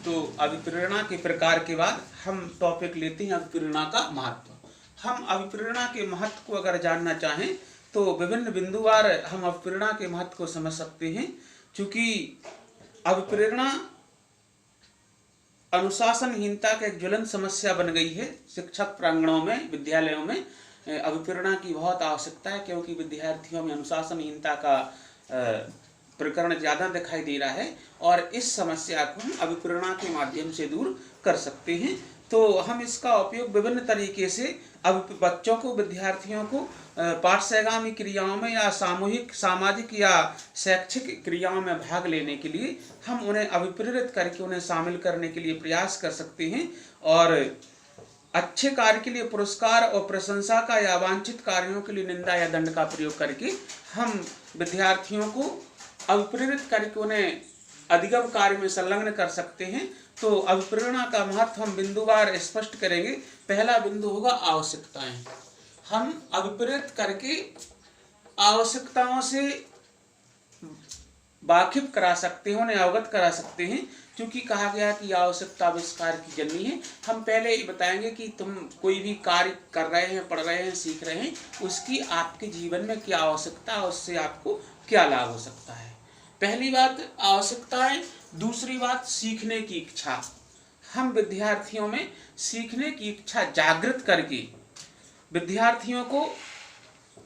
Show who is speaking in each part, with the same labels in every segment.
Speaker 1: तो अभिप्रेरणा के प्रकार के बाद हम टॉपिक लेते हैं अभिप्रेरणा का महत्व। हम अभिप्रेरणा के महत्व को अगर जानना चाहें तो विभिन्न बिंदुवार हम अभिप्रेरणा के महत्व को समझ सकते हैं। चूँकि अभिप्रेरणा अनुशासनहीनता का एक ज्वलंत समस्या बन गई है। शिक्षक प्रांगणों में, विद्यालयों में अभिप्रेरणा की बहुत आवश्यकता है, क्योंकि विद्यार्थियों में अनुशासनहीनता का प्रकरण ज़्यादा दिखाई दे रहा है और इस समस्या को हम अभिप्रेरणा के माध्यम से दूर कर सकते हैं। तो हम इसका उपयोग विभिन्न तरीके से बच्चों को, विद्यार्थियों को पाठ्यगामी क्रियाओं में या सामूहिक, सामाजिक या शैक्षिक क्रियाओं में भाग लेने के लिए हम उन्हें अभिप्रेरित करके उन्हें शामिल करने के लिए प्रयास कर सकते हैं। और अच्छे कार्य के लिए पुरस्कार और प्रशंसा का या वांछित कार्यों के लिए निंदा या दंड का प्रयोग करके हम विद्यार्थियों को अभिप्रेरित करके उन्हें अधिगम कार्य में संलग्न कर सकते हैं। तो अभिप्रेरणा का महत्व हम बिंदुवार स्पष्ट करेंगे। पहला बिंदु होगा आवश्यकताएं। हम अभिप्रेरित करके आवश्यकताओं से वाकिफ करा सकते हैं, उन्हें अवगत करा सकते हैं। क्योंकि कहा गया कि आवश्यकता आविष्कार की जननी है। हम पहले ये बताएंगे कि तुम कोई भी कार्य कर रहे हैं, पढ़ रहे हैं, सीख रहे हैं, उसकी आपके जीवन में क्या आवश्यकता है, उससे आपको क्या लाभ हो सकता है। पहली बात आवश्यकताएं। दूसरी बात सीखने की इच्छा। हम विद्यार्थियों में सीखने की इच्छा जागृत करके विद्यार्थियों को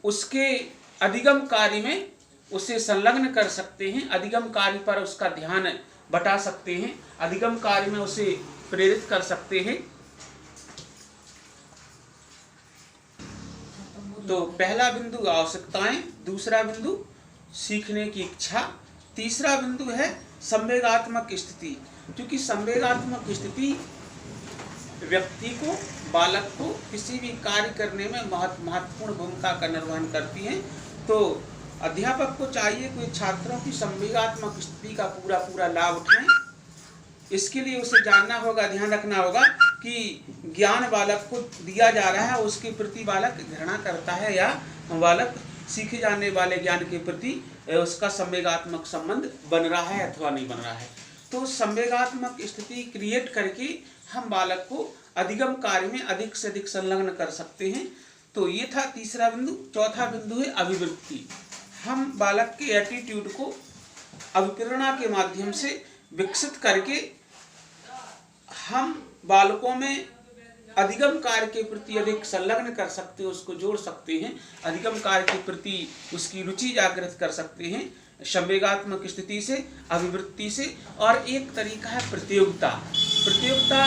Speaker 1: उसके अधिगम कार्य में उसे संलग्न कर सकते हैं। अधिगम कार्य पर उसका ध्यान बटा सकते हैं, अधिगम कार्य में उसे प्रेरित कर सकते हैं। तो पहला बिंदु आवश्यकताएं, दूसरा बिंदु सीखने की इच्छा, तीसरा बिंदु है संवेगात्मक स्थिति। क्योंकि संवेगात्मक स्थिति व्यक्ति को, बालक को किसी भी कार्य करने में महत्वपूर्ण भूमिका का निर्वहन करती है। तो अध्यापक को चाहिए कि छात्रों की संवेगात्मक स्थिति का पूरा लाभ उठाएं। इसके लिए उसे जानना होगा, ध्यान रखना होगा कि ज्ञान बालक को दिया जा रहा है, उसके प्रति बालक घृणा करता है या बालक सीखे जाने वाले ज्ञान के प्रति उसका संवेगात्मक संबंध बन रहा है अथवा नहीं बन रहा है। तो संवेगात्मक स्थिति क्रिएट करके हम बालक को अधिगम कार्य में अधिक से अधिक संलग्न कर सकते हैं। तो ये था तीसरा बिंदु। चौथा बिंदु है अभिवृत्ति। हम बालक के एटीट्यूड को अभिप्रेरणा के माध्यम से विकसित करके हम बालकों में अधिगम कार्य के प्रति अधिक संलग्न कर सकते हैं, उसको जोड़ सकते हैं, अधिगम कार्य के प्रति उसकी रुचि जागृत कर सकते हैं संवेगात्मक स्थिति से, अभिवृत्ति से। और एक तरीका है प्रतियोगिता। प्रतियोगिता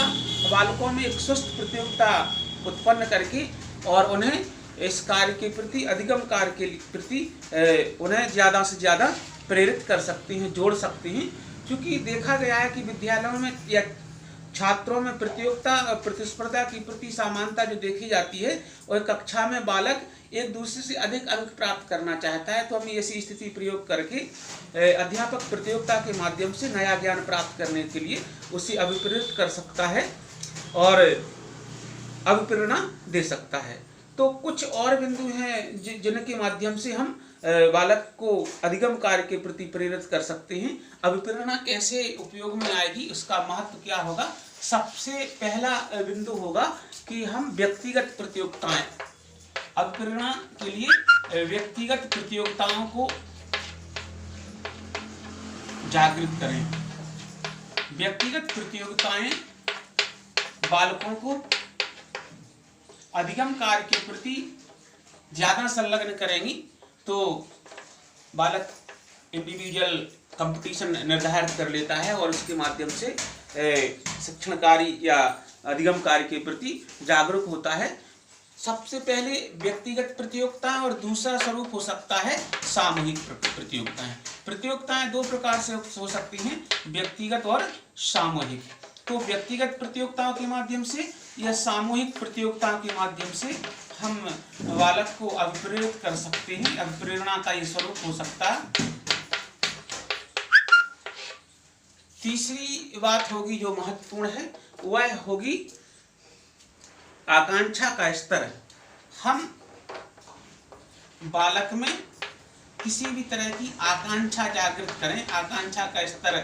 Speaker 1: बालकों में एक स्वस्थ प्रतियोगिता उत्पन्न करके और उन्हें इस कार्य के प्रति, अधिगम कार्य के प्रति उन्हें ज़्यादा से ज़्यादा प्रेरित कर सकते हैं, जोड़ सकते हैं। क्योंकि देखा गया है कि विद्यालयों में या छात्रों में प्रतियोगिता और प्रतिस्पर्धा की प्रति समानता जो देखी जाती है, और कक्षा में बालक एक दूसरे से अधिक अंक प्राप्त करना चाहता है। तो हम ऐसी स्थिति प्रयोग करके अध्यापक प्रतियोगिता के माध्यम से नया ज्ञान प्राप्त करने के लिए उसे अभिप्रेरित कर सकता है और अभिप्रेरणा दे सकता है। तो कुछ और बिंदु हैं जिनके माध्यम से हम बालक को अधिगम कार्य के प्रति प्रेरित कर सकते हैं। अभिप्रेरणा कैसे उपयोग में आएगी, उसका महत्व क्या होगा। सबसे पहला बिंदु होगा कि हम व्यक्तिगत प्रतियोगिताएं, अभिप्रेरणा के लिए व्यक्तिगत प्रतियोगिताओं को जागृत करें। व्यक्तिगत प्रतियोगिताएं बालकों को अधिगम कार्य के प्रति ज़्यादा संलग्न करेंगी। तो बालक इंडिविजुअल कंपटीशन निर्धारित कर लेता है और उसके माध्यम से शिक्षण कार्य या अधिगम कार्य के प्रति जागरूक होता है। सबसे पहले व्यक्तिगत प्रतियोगिता और दूसरा स्वरूप हो सकता है सामूहिक प्रतियोगिताएं। प्रतियोगिताएं दो प्रकार से हो सकती हैं, व्यक्तिगत और सामूहिक। तो व्यक्तिगत प्रतियोगिताओं के माध्यम से या सामूहिक प्रतियोगिताओं के माध्यम से हम बालक को अभिप्रेरित कर सकते हैं। अभिप्रेरणा का ये स्वरूप हो सकता है। तीसरी बात होगी जो महत्वपूर्ण है, वह होगी आकांक्षा का स्तर। हम बालक में किसी भी तरह की आकांक्षा जागृत करें, आकांक्षा का स्तर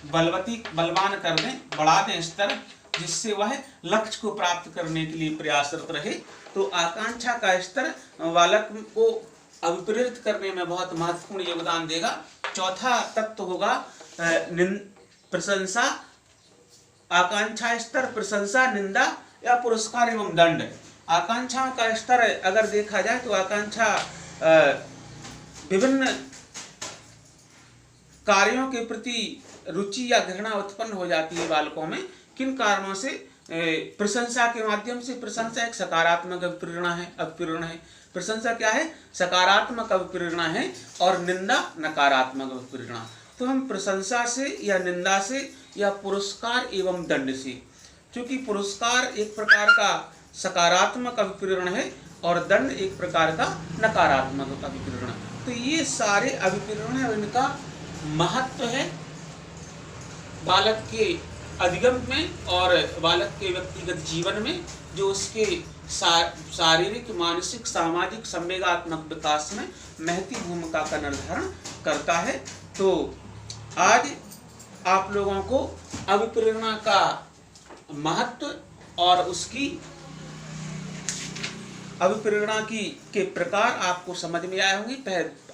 Speaker 1: बलवान कर दें, बढ़ा दें स्तर, जिससे वह लक्ष्य को प्राप्त करने के लिए प्रयासरत रहे। तो आकांक्षा का स्तर बालक को अभिप्रेरित करने में बहुत महत्वपूर्ण योगदान देगा। चौथा तत्व होगा प्रशंसा। आकांक्षा स्तर, प्रशंसा, निंदा या पुरस्कार एवं दंड। आकांक्षाओं का स्तर अगर देखा जाए तो आकांक्षा विभिन्न कार्यों के प्रति रुचि या घृणा उत्पन्न हो जाती है बालकों में। किन कारणों से? प्रशंसा के माध्यम से। प्रशंसा एक सकारात्मक अभिप्रेरणा है। प्रशंसा क्या है? सकारात्मक अभिप्रेरणा है, और निंदा नकारात्मक अभिप्रेरणा। तो हम प्रशंसा से या निंदा से या पुरस्कार एवं दंड से, क्योंकि पुरस्कार एक प्रकार का सकारात्मक अभिप्रेरण है और दंड एक प्रकार का नकारात्मक अभिप्रेरण। तो ये सारे अभिप्रेरण है, इनका महत्व है बालक के अधिगम में और बालक के व्यक्तिगत जीवन में, जो उसके शारीरिक, मानसिक, सामाजिक, संवेगात्मक विकास में महती भूमिका का निर्धारण करता है। तो आज आप लोगों को अभिप्रेरणा का महत्व और उसकी अभिप्रेरणा के प्रकार आपको समझ में आए होंगे।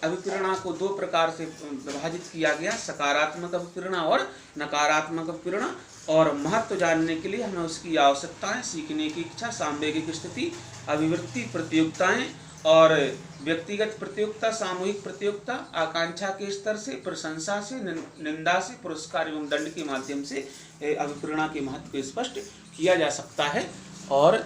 Speaker 1: अभिप्रेरणा को दो प्रकार से विभाजित किया गया, सकारात्मक अभिप्रेरणा और नकारात्मक अभिप्रेरणा। और महत्व जानने के लिए हमें उसकी आवश्यकताएं, सीखने की इच्छा, सामवेगिक स्थिति, अभिवृत्ति, प्रतियोगिताएं और व्यक्तिगत प्रतियोगिता, सामूहिक प्रतियोगिता, आकांक्षा के स्तर से, प्रशंसा से, निंदा से, पुरस्कार एवं दंड के माध्यम से अभिप्रेरणा के महत्व को स्पष्ट किया जा सकता है। और